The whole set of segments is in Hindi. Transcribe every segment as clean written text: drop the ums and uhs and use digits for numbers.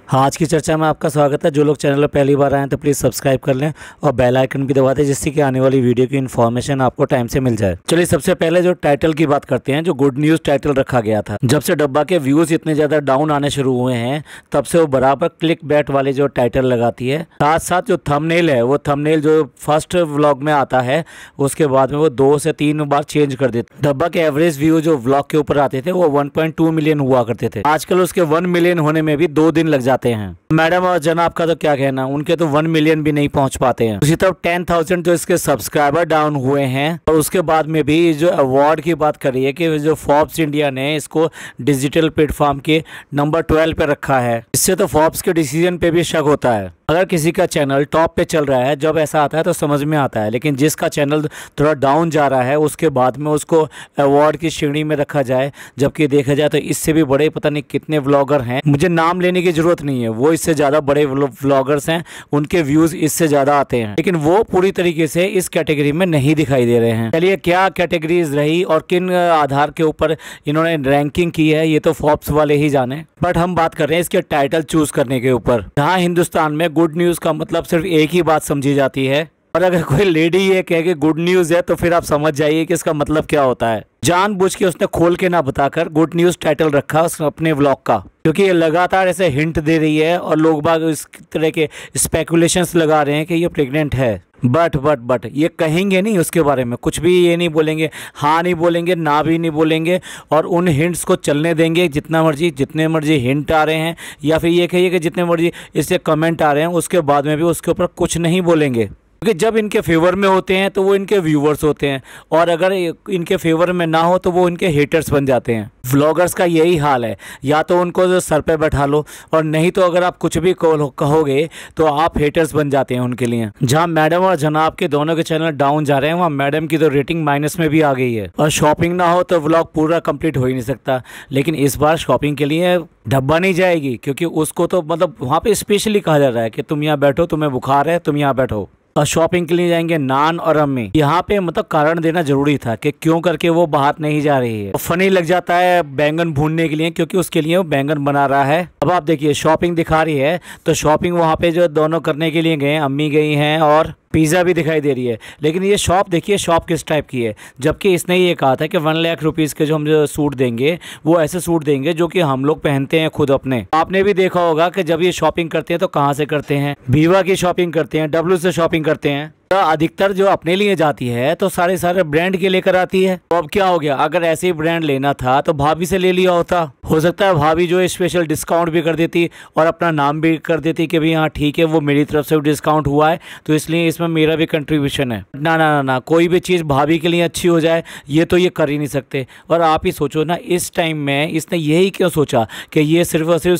हाँ, आज की चर्चा में आपका स्वागत है। जो लोग चैनल पर पहली बार आए हैं तो प्लीज़ सब्सक्राइब कर लें और बेल आइकन भी दबा दें, जिससे कि आने वाली वीडियो की इन्फॉर्मेशन आपको टाइम से मिल जाए। चलिए सबसे पहले जो टाइटल की बात करते हैं, जो गुड न्यूज़ टाइटल रखा गया था। जब से डब्बा के व्यूज़ इतने ज़्यादा डाउन आने शुरू हुए हैं, तब से वो बराबर क्लिक बैट वाले जो टाइटल लगाती है। साथ साथ जो थंबनेल है, वो थंबनेल जो फर्स्ट व्लॉग में आता है, उसके बाद में वो 2 से 3 बार चेंज कर देते। डब्बा के एवरेज व्यू जो व्लॉग के ऊपर आते थे वो 1.2 मिलियन हुआ करते थे। आजकल उसके 1 मिलियन होने में भी 2 दिन लग जाते हैं। मैडम और जनाब का तो क्या कहना, उनके तो 1 मिलियन भी नहीं पहुंच पाते हैं। उसी तरफ 10,000 जो इसके सब्सक्राइबर डाउन हुए हैं। और उसके बाद में भी जो अवार्ड की बात करी है कि जो फोर्ब्स इंडिया ने इसको डिजिटल प्लेटफॉर्म के नंबर 12 पे रखा है। इससे तो फोर्ब्स के डिसीजन पे भी शक होता है। अगर किसी का चैनल टॉप पे चल रहा है, जब ऐसा आता है तो समझ में आता है, लेकिन जिसका चैनल थोड़ा डाउन जा रहा है उसके बाद में उसको अवार्ड की श्रेणी में रखा जाए, जबकि देखा जाए तो इससे भी बड़े पता नहीं कितने व्लॉगर हैं। मुझे नाम लेने की जरूरत नहीं है, वो इससे ज़्यादा बड़े व्लॉगर्स हैं, उनके व्यूज़ इससे ज़्यादा आते हैं, लेकिन वो पूरी तरीके से इस कैटेगरी में नहीं दिखाई दे रहे हैं। चलिए क्या कैटेगरीज रही और किन आधार के ऊपर इन्होंने रैंकिंग की है, ये तो फोर्ब्स वाले ही जाने। बट हम बात कर रहे हैं इसके टाइटल चूज करने के ऊपर। जहाँ हिंदुस्तान में गुड न्यूज़ का मतलब सिर्फ एक ही बात समझी जाती है, और अगर कोई लेडी ये कहे कि गुड न्यूज़ है तो फिर आप समझ जाइए कि इसका मतलब क्या होता है। जानबूझ के उसने खोल के ना बताकर गुड न्यूज़ टाइटल रखा उसने अपने व्लॉग का, क्योंकि ये लगातार ऐसे हिंट दे रही है और लोग बाग इस तरह के स्पेकुलेशंस लगा रहे हैं कि ये प्रेग्नेंट है। बट ये कहेंगे नहीं उसके बारे में, कुछ भी ये नहीं बोलेंगे, हाँ नहीं बोलेंगे, ना भी नहीं बोलेंगे, और उन हिंट्स को चलने देंगे जितने मर्जी हिंट आ रहे हैं, या फिर ये कहिए कि जितने मर्जी इससे कमेंट आ रहे हैं, उसके बाद में भी उसके ऊपर कुछ नहीं बोलेंगे। क्योंकि जब इनके फेवर में होते हैं तो वो इनके व्यूवर्स होते हैं, और अगर इनके फेवर में ना हो तो वो इनके हेटर्स बन जाते हैं। व्लॉगर्स का यही हाल है, या तो उनको सर पे बैठा लो, और नहीं तो अगर आप कुछ भी कहोगे तो आप हेटर्स बन जाते हैं उनके लिए। जहां मैडम और जनाब के दोनों के चैनल डाउन जा रहे हैं, वहाँ मैडम की तो रेटिंग माइनस में भी आ गई है। और शॉपिंग ना हो तो व्लॉग पूरा कंप्लीट हो ही नहीं सकता। लेकिन इस बार शॉपिंग के लिए डब्बा नहीं जाएगी, क्योंकि उसको तो मतलब वहाँ पे स्पेशली कहा जा रहा है कि तुम यहाँ बैठो, तुम्हें बुखार है, तुम यहाँ बैठो। और शॉपिंग के लिए जाएंगे नान और अम्मी। यहाँ पे मतलब कारण देना जरूरी था कि क्यों करके वो बाहर नहीं जा रही है। फनी लग जाता है बैंगन भूनने के लिए, क्योंकि उसके लिए वो बैंगन बना रहा है। अब आप देखिए शॉपिंग दिखा रही है, तो शॉपिंग वहाँ पे जो दोनों करने के लिए गए, अम्मी गई हैं और पिज़्ज़ा भी दिखाई दे रही है। लेकिन ये शॉप देखिए, शॉप किस टाइप की है, जबकि इसने ये कहा था कि 1 लाख रुपीज़ के जो हम जो सूट देंगे, वो ऐसे सूट देंगे जो कि हम लोग पहनते हैं खुद अपने। आपने भी देखा होगा कि जब ये शॉपिंग करते हैं तो कहाँ से करते हैं, बीवा की शॉपिंग करते हैं, डब्ल्यू से शॉपिंग करते हैं। तो अधिकतर जो अपने लिए जाती है तो सारे ब्रांड के लेकर आती है। तो अब क्या हो गया, अगर ऐसे ही ब्रांड लेना था तो भाभी से ले लिया होता। हो सकता है भाभी जो स्पेशल डिस्काउंट भी कर देती और अपना नाम भी कर देती कि भाई हाँ ठीक है, वो मेरी तरफ से डिस्काउंट हुआ है तो इसलिए इसमें मेरा भी कंट्रीब्यूशन है। ना, कोई भी चीज़ भाभी के लिए अच्छी हो जाए ये तो ये कर ही नहीं सकते। और आप ही सोचो ना, इस टाइम में इसने यही क्यों सोचा कि ये सिर्फ और सिर्फ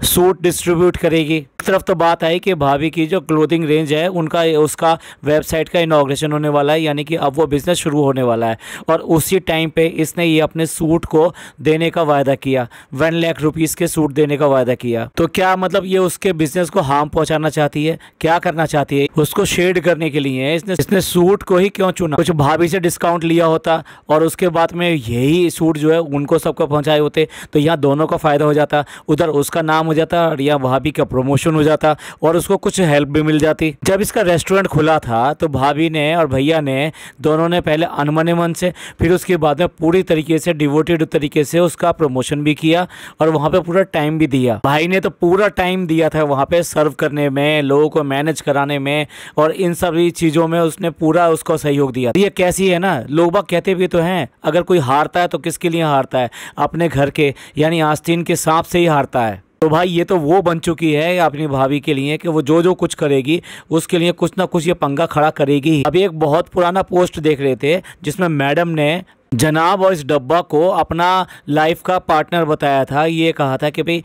सूट डिस्ट्रीब्यूट करेगी। एक तरफ तो बात आई कि भाभी की जो क्लोथिंग रेंज है उसका वेबसाइट का इनॉग्रेशन होने वाला है, यानी कि अब वो बिजनेस शुरू होने वाला है, और उसी टाइम पे इसने ये अपने सूट को देने का वायदा किया, 1 लाख रुपीज़ के सूट देने का वायदा किया। तो क्या मतलब ये उसके बिजनेस को हार्म पहुंचाना चाहती है, क्या करना चाहती है, उसको शेड करने के लिए इसने सूट को ही क्यों चुना। कुछ भाभी से डिस्काउंट लिया होता और उसके बाद में यही सूट जो है उनको सबको पहुंचाए होते, तो यहाँ दोनों का फायदा हो जाता, उधर उसका नाम हो जाता और यहाँ भाभी का प्रमोशन हो जाता, और उसको कुछ हेल्प भी मिल जाती। जब इसका रेस्टोरेंट खुला था तो भाभी ने और भैया ने दोनों ने पहले अनमने मन से, फिर उसके बाद में पूरी तरीके से डिवोटेड तरीके से उसका प्रमोशन भी किया और वहाँ पे पूरा टाइम भी दिया। भाई ने तो पूरा टाइम दिया था वहाँ पे सर्व करने में, लोगों को मैनेज कराने में, और इन सभी चीज़ों में उसने पूरा उसको सहयोग दिया। ये कैसी है ना, लोग बाग कहते भी तो हैं अगर कोई हारता है तो किसके लिए हारता है, अपने घर के यानी आस्तीन के सांप से ही हारता है। तो भाई ये तो वो बन चुकी है अपनी भाभी के लिए कि वो जो कुछ करेगी उसके लिए कुछ ना कुछ ये पंगा खड़ा करेगी। अभी एक बहुत पुराना पोस्ट देख रहे थे जिसमें मैडम ने जनाब और इस डब्बा को अपना लाइफ का पार्टनर बताया था। ये कहा था कि भाई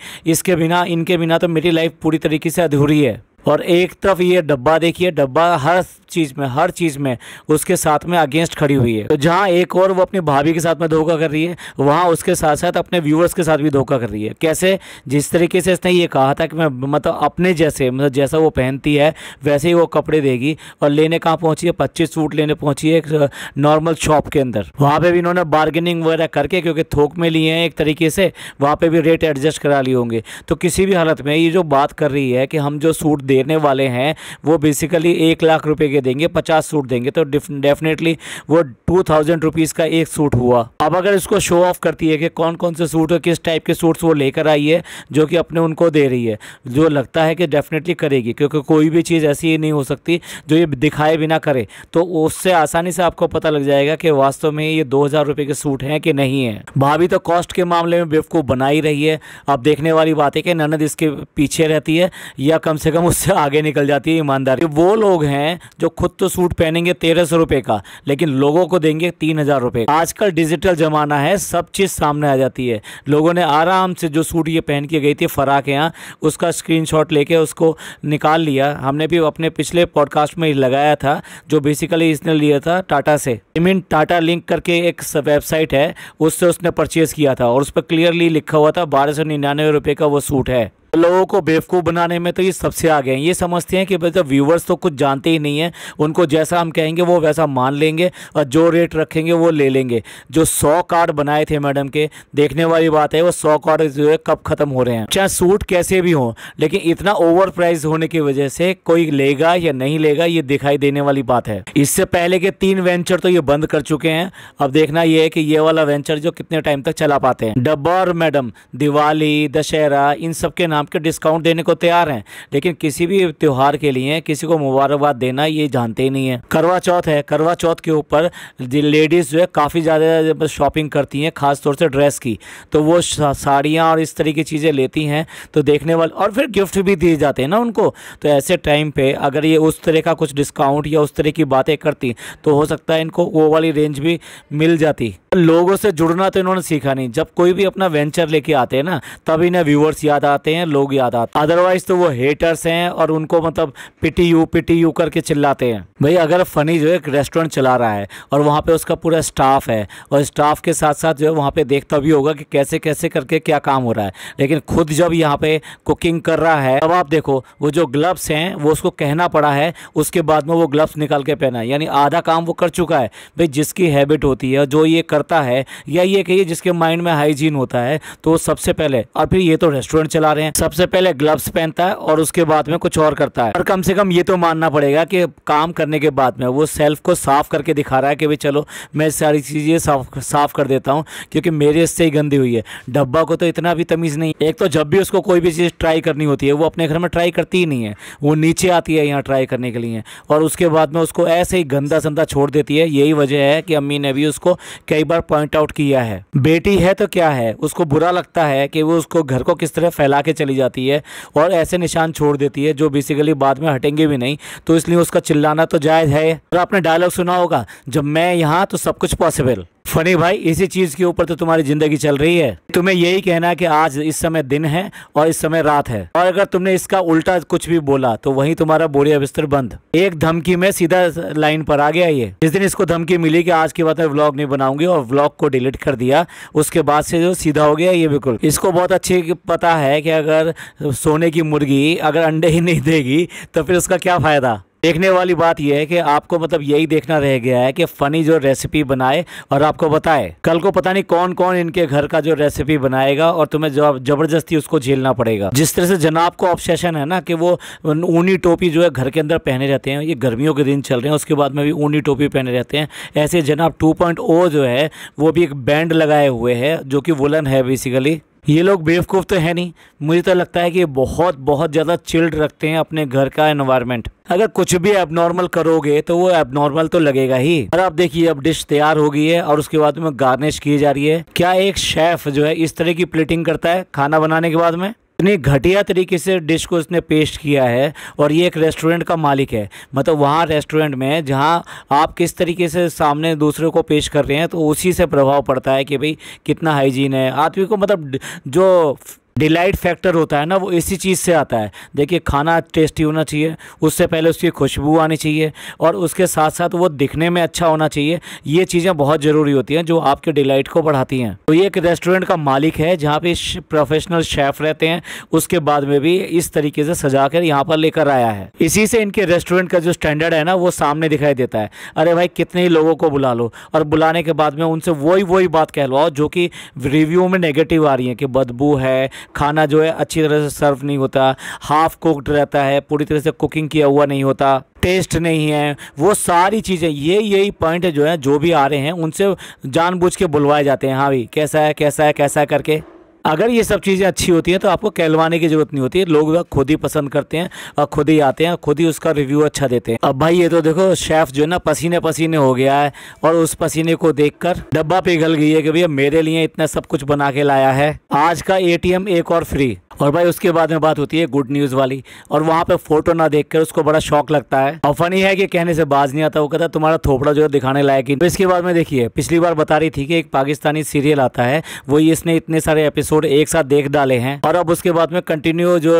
इनके बिना तो मेरी लाइफ पूरी तरीके से अधूरी है। और एक तरफ ये डब्बा देखिए, डब्बा हर चीज़ में, हर चीज़ में उसके साथ में अगेंस्ट खड़ी हुई है। तो जहाँ एक और वो अपनी भाभी के साथ में धोखा कर रही है, वहाँ उसके साथ साथ अपने व्यूअर्स के साथ भी धोखा कर रही है। कैसे? जिस तरीके से इसने ये कहा था कि मैं मतलब अपने जैसे, मतलब जैसा वो पहनती है वैसे ही वो कपड़े देगी, और लेने कहाँ पहुँची है? 25 सूट लेने पहुँची है एक नॉर्मल शॉप के अंदर। वहाँ पे भी इन्होंने बार्गेनिंग वगैरह करके, क्योंकि थोक में लिए हैं एक तरीके से, वहाँ पे भी रेट एडजस्ट करा लिए होंगे। तो किसी भी हालत में ये जो बात कर रही है कि हम जो सूट देने वाले हैं वो बेसिकली 1 लाख रुपए के देंगे, 50 सूट देंगे, तो डेफिनेटली वो 2000 रुपीज़ का एक सूट हुआ। अब अगर इसको शो ऑफ करती है कि कौन कौन से सूट और किस टाइप के सूट्स वो लेकर आई है जो कि अपने उनको दे रही है, जो लगता है कि डेफिनेटली करेगी, क्योंकि कोई भी चीज़ ऐसी नहीं हो सकती जो ये दिखाए बिना करे। तो उससे आसानी से आपको पता लग जाएगा कि वास्तव में ये 2000 रुपये के सूट हैं कि नहीं है। भाभी तो कॉस्ट के मामले में बेवकूफ़ बना ही रही है। अब देखने वाली बात है कि ननद इसके पीछे रहती है या कम से कम उससे आगे निकल जाती है। ईमानदारी, वो लोग हैं जो खुद तो सूट पहनेंगे 1300 रुपये का, लेकिन लोगों को देंगे 3000 रुपये। आजकल डिजिटल ज़माना है, सब चीज़ सामने आ जाती है। लोगों ने आराम से जो सूट ये पहन के गई थी फराह के यहाँ, उसका स्क्रीनशॉट लेके उसको निकाल लिया। हमने भी अपने पिछले पॉडकास्ट में लगाया था, जो बेसिकली इसने लिया था टाटा से। टाटा लिंक करके एक वेबसाइट है, उससे उसने परचेज़ किया था, और उस पर क्लियरली लिखा हुआ था 1299 रुपये का वो सूट है। लोगों को बेवकूफ़ बनाने में तो ये सबसे आगे हैं। ये समझते हैं कि मतलब व्यूवर्स तो कुछ जानते ही नहीं हैं, उनको जैसा हम कहेंगे वो वैसा मान लेंगे और जो रेट रखेंगे वो ले लेंगे। जो 100 कार्ड बनाए थे मैडम के, देखने वाली बात है वो 100 कार्ड जो है कब ख़त्म हो रहे हैं। चाहे सूट कैसे भी हों, लेकिन इतना ओवर प्राइस होने की वजह से कोई लेगा या नहीं लेगा ये दिखाई देने वाली बात है। इससे पहले के 3 वेंचर तो ये बंद कर चुके हैं। अब देखना ये है कि ये वाला वेंचर जो कितने टाइम तक चला पाते हैं। डब्बा और मैडम दिवाली, दशहरा, इन सब के आपके डिस्काउंट देने को तैयार हैं, लेकिन किसी भी त्यौहार के लिए किसी को मुबारकबाद देना ये जानते ही नहीं है। करवा चौथ है, करवा चौथ के ऊपर लेडीज़ जो है काफ़ी ज़्यादा शॉपिंग करती हैं, खासतौर से ड्रेस की। तो वो साड़ियाँ और इस तरह की चीज़ें लेती हैं, तो देखने वाले, और फिर गिफ्ट भी दिए जाते हैं ना उनको। तो ऐसे टाइम पे अगर ये उस तरह का कुछ डिस्काउंट या उस तरह की बातें करती तो हो सकता है इनको वो वाली रेंज भी मिल जाती। लोगों से जुड़ना तो इन्होंने सीखा नहीं। जब कोई भी अपना वेंचर लेके आते हैं ना, तब इन्हें व्यूअर्स याद आते हैं, लोग याद आते हैं। अदरवाइज तो वो हेटर्स हैं और उनको मतलब पिटी यू करके चिल्लाते हैं। भाई अगर फनी जो है एक रेस्टोरेंट चला रहा है और वहाँ पे उसका पूरा स्टाफ है, और स्टाफ के साथ साथ जो है वहाँ पे देखता भी होगा कि कैसे कैसे करके क्या काम हो रहा है, लेकिन खुद जब यहाँ पे कुकिंग कर रहा है, अब आप देखो वो जो ग्लव्स हैं वो उसको कहना पड़ा है, उसके बाद में वो ग्लव्स निकाल के पहना है, यानी आधा काम वो कर चुका है। भाई जिसकी हैबिट होती है, जो ये करता है, या ये कहिए जिसके माइंड में हाइजीन होता है, तो सबसे पहले, और फिर ये तो रेस्टोरेंट चला रहे हैं, सबसे पहले ग्लव्स पहनता है और उसके बाद में कुछ और करता है। और कम से कम ये तो मानना पड़ेगा कि काम करने के बाद में वो सेल्फ को साफ करके दिखा रहा है कि भाई चलो मैं सारी चीज़ें साफ कर देता हूँ, क्योंकि मेरे इससे ही गंदी हुई है। डब्बा को तो इतना भी तमीज़ नहीं। एक तो जब भी उसको कोई भी चीज़ ट्राई करनी होती है, वो अपने घर में ट्राई करती ही नहीं है, वो नीचे आती है यहाँ ट्राई करने के लिए, और उसके बाद में उसको ऐसे ही गंदा संदा छोड़ देती है। यही वजह है कि अम्मी ने भी उसको कई बार पॉइंट आउट किया है। बेटी है तो क्या है, उसको बुरा लगता है कि वो उसको घर को किस तरह फैला के चली जाती है और ऐसे निशान छोड़ देती है जो बेसिकली बाद में हटेंगे भी नहीं, तो इसलिए उसका चिल्लाना तो जायज़ है। और आपने डायलॉग सुना होगा, जब मैं यहाँ तो सब कुछ पॉसिबल। फनी भाई, इसी चीज़ के ऊपर तो तुम्हारी ज़िंदगी चल रही है। तुम्हें यही कहना है कि आज इस समय दिन है और इस समय रात है, और अगर तुमने इसका उल्टा कुछ भी बोला तो वहीं तुम्हारा बोरिया बिस्तर बंद। एक धमकी में सीधा लाइन पर आ गया ये। जिस दिन इसको धमकी मिली कि आज के बाद मैं व्लॉग नहीं बनाऊंगी और व्लॉग को डिलीट कर दिया, उसके बाद से जो सीधा हो गया ये। बिल्कुल इसको बहुत अच्छी पता है कि अगर सोने की मुर्गी अगर अंडे ही नहीं देगी तो फिर उसका क्या फ़ायदा। देखने वाली बात यह है कि आपको मतलब यही देखना रह गया है कि फ़नी जो रेसिपी बनाए और आपको बताए। कल को पता नहीं कौन कौन इनके घर का जो रेसिपी बनाएगा और तुम्हें ज़बरदस्ती उसको झेलना पड़ेगा। जिस तरह से जनाब को ऑब्सेशन है ना कि वो ऊनी टोपी जो है घर के अंदर पहने रहते हैं, ये गर्मियों के दिन चल रहे हैं, उसके बाद में भी ऊनी टोपी पहने रहते हैं। ऐसे जनाब 2.0 जो है वो भी एक बैंड लगाए हुए है जो कि वुलन है बेसिकली। ये लोग बेवकूफ़ तो है नहीं, मुझे तो लगता है कि बहुत बहुत ज़्यादा चिल्ड रखते हैं अपने घर का एनवायरनमेंट। अगर कुछ भी एबनॉर्मल करोगे तो वो एबनॉर्मल तो लगेगा ही। और आप देखिए अब डिश तैयार हो गई है और उसके बाद में गार्निश की जा रही है। क्या एक शेफ़ जो है इस तरह की प्लेटिंग करता है खाना बनाने के बाद में? इतनी घटिया तरीके से डिश को इसने पेश किया है, और ये एक रेस्टोरेंट का मालिक है। मतलब वहाँ रेस्टोरेंट में जहाँ आप किस तरीके से सामने दूसरे को पेश कर रहे हैं, तो उसी से प्रभाव पड़ता है कि भाई कितना हाइजीन है। आदमी को मतलब जो डिलाइट फैक्टर होता है ना, वो इसी चीज़ से आता है। देखिए, खाना टेस्टी होना चाहिए, उससे पहले उसकी खुशबू आनी चाहिए, और उसके साथ साथ वो दिखने में अच्छा होना चाहिए। ये चीज़ें बहुत ज़रूरी होती हैं जो आपके डिलाइट को बढ़ाती हैं। तो ये एक रेस्टोरेंट का मालिक है जहाँ पे प्रोफेशनल शेफ़ रहते हैं, उसके बाद में भी इस तरीके से सजा कर यहाँ पर लेकर आया है। इसी से इनके रेस्टोरेंट का जो स्टैंडर्ड है ना, वो सामने दिखाई देता है। अरे भाई, कितने ही लोगों को बुला लो, और बुलाने के बाद में उनसे वही बात कहलवाओ जो कि रिव्यू में नेगेटिव आ रही है, कि बदबू है, खाना जो है अच्छी तरह से सर्व नहीं होता, हाफ कुक्ड रहता है, पूरी तरह से कुकिंग किया हुआ नहीं होता, टेस्ट नहीं है, वो सारी चीज़ें, यही पॉइंट जो है जो भी आ रहे हैं उनसे जानबूझ के बुलवाए जाते हैं। हाँ भाई, कैसा है कैसा है कैसा है करके। अगर ये सब चीज़ें अच्छी होती हैं तो आपको कहलवाने की ज़रूरत नहीं होती है, लोग खुद ही पसंद करते हैं और खुद ही आते हैं, खुद ही उसका रिव्यू अच्छा देते हैं। अब भाई, ये तो देखो, शेफ़ जो है ना पसीने पसीने हो गया है, और उस पसीने को देखकर डब्बा पिघल गई है कि भैया मेरे लिए इतना सब कुछ बना के लाया है, आज का ATM एक और फ्री। और भाई, उसके बाद में बात होती है गुड न्यूज़ वाली, और वहाँ पे फोटो ना देखकर उसको बड़ा शौक लगता है, और फनी है कि कहने से बाज नहीं आता, वो कहता है तुम्हारा थोपड़ा जो है दिखाने लायक ही। तो इसके बाद में देखिए, पिछली बार बता रही थी कि एक पाकिस्तानी सीरियल आता है, वही इसने इतने सारे एपिसोड एक साथ देख डाले हैं, और अब उसके बाद में कंटिन्यू जो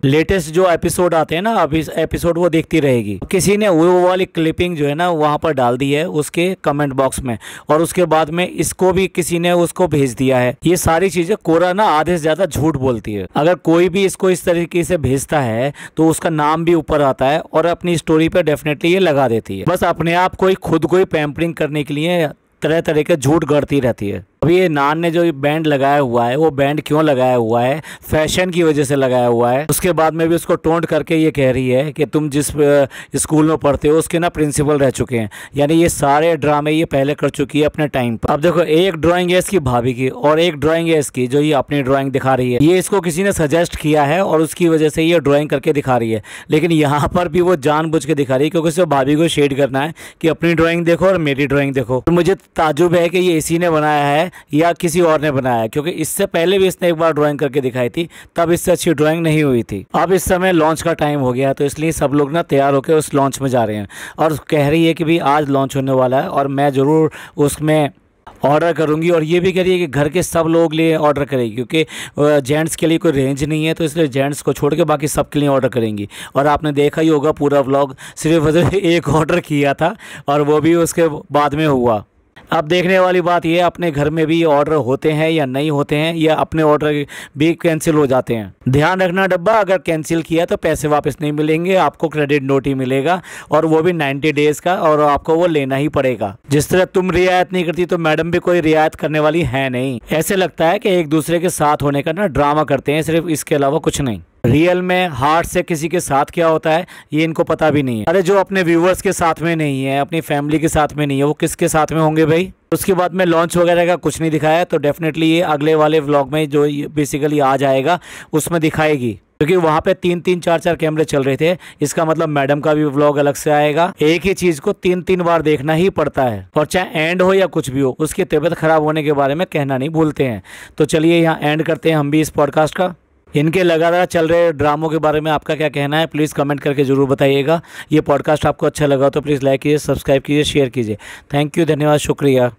लेटेस्ट जो एपिसोड आते हैं ना, अब इस एपिसोड वो देखती रहेगी। किसी ने वो वाली क्लिपिंग जो है ना वहाँ पर डाल दी है उसके कमेंट बॉक्स में, और उसके बाद में इसको भी किसी ने उसको भेज दिया है। ये सारी चीज़ें कोरा ना आधे से ज़्यादा झूठ बोलती है। अगर कोई भी इसको इस तरीके से भेजता है तो उसका नाम भी ऊपर आता है, और अपनी स्टोरी पे डेफिनेटली ये लगा देती है। बस अपने आप को ही खुद को ही पैम्परिंग करने के लिए तरह तरह के झूठ गढ़ती रहती है। अभी ये नान ने जो बैंड लगाया हुआ है, वो बैंड क्यों लगाया हुआ है? फैशन की वजह से लगाया हुआ है। उसके बाद में भी उसको टोंट करके ये कह रही है कि तुम जिस स्कूल में पढ़ते हो उसके ना प्रिंसिपल रह चुके हैं। यानी ये सारे ड्रामे ये पहले कर चुकी है अपने टाइम पर। अब देखो, एक ड्राइंग है इसकी भाभी की और एक ड्राइंग है इसकी जो ये अपनी ड्राइंग दिखा रही है। ये इसको किसी ने सजेस्ट किया है और उसकी वजह से ये ड्राइंग करके दिखा रही है। लेकिन यहाँ पर भी वो जानबूझ के दिखा रही है क्योंकि उसको भाभी को शेड करना है कि अपनी ड्राइंग देखो और मेरी ड्राइंग देखो। तो मुझे ताजुब है कि ये इसी ने बनाया है या किसी और ने बनाया है, क्योंकि इससे पहले भी इसने एक बार ड्राइंग करके दिखाई थी, तब इससे अच्छी ड्राइंग नहीं हुई थी। अब इस समय लॉन्च का टाइम हो गया तो इसलिए सब लोग ना तैयार होकर उस लॉन्च में जा रहे हैं और कह रही है कि भाई आज लॉन्च होने वाला है और मैं ज़रूर उसमें ऑर्डर करूंगी। और ये भी कह रही है कि घर के सब लोग लिए ऑर्डर करेगी क्योंकि जेंट्स के लिए कोई रेंज नहीं है, तो इसलिए जेंट्स को छोड़ के बाकी सब के लिए ऑर्डर करेंगी। और आपने देखा ही होगा पूरा व्लॉग, सिर्फ एक ऑर्डर किया था और वो भी उसके बाद में हुआ। अब देखने वाली बात यह है अपने घर में भी ऑर्डर होते हैं या नहीं होते हैं, या अपने ऑर्डर भी कैंसिल हो जाते हैं। ध्यान रखना डब्बा, अगर कैंसिल किया तो पैसे वापस नहीं मिलेंगे, आपको क्रेडिट नोट ही मिलेगा और वो भी 90 डेज का, और आपको वो लेना ही पड़ेगा। जिस तरह तुम रियायत नहीं करती तो मैडम भी कोई रियायत करने वाली है नहीं। ऐसे लगता है कि एक दूसरे के साथ होने का ना ड्रामा करते हैं, सिर्फ इसके अलावा कुछ नहीं। रियल में हार्ट से किसी के साथ क्या होता है ये इनको पता भी नहीं है। अरे जो अपने व्यूवर्स के साथ में नहीं है, अपनी फैमिली के साथ में नहीं है, वो किसके साथ में होंगे भाई? उसके बाद में लॉन्च वगैरह का कुछ नहीं दिखाया, तो डेफिनेटली ये अगले वाले व्लॉग में जो बेसिकली आ जाएगा उसमें दिखाएगी, क्योंकि वहाँ पे 3-3 4-4 कैमरे चल रहे थे। इसका मतलब मैडम का भी व्लॉग अलग से आएगा। एक ही चीज को 3-3 बार देखना ही पड़ता है, और चाहे एंड हो या कुछ भी हो, उसकी तबीयत खराब होने के बारे में कहना नहीं भूलते हैं। तो चलिए यहाँ एंड करते हैं हम भी इस पॉडकास्ट का। इनके लगातार चल रहे ड्रामों के बारे में आपका क्या कहना है प्लीज़ कमेंट करके ज़रूर बताइएगा। ये पॉडकास्ट आपको अच्छा लगा तो प्लीज़ लाइक कीजिए, सब्सक्राइब कीजिए, शेयर कीजिए। थैंक यू, धन्यवाद, शुक्रिया।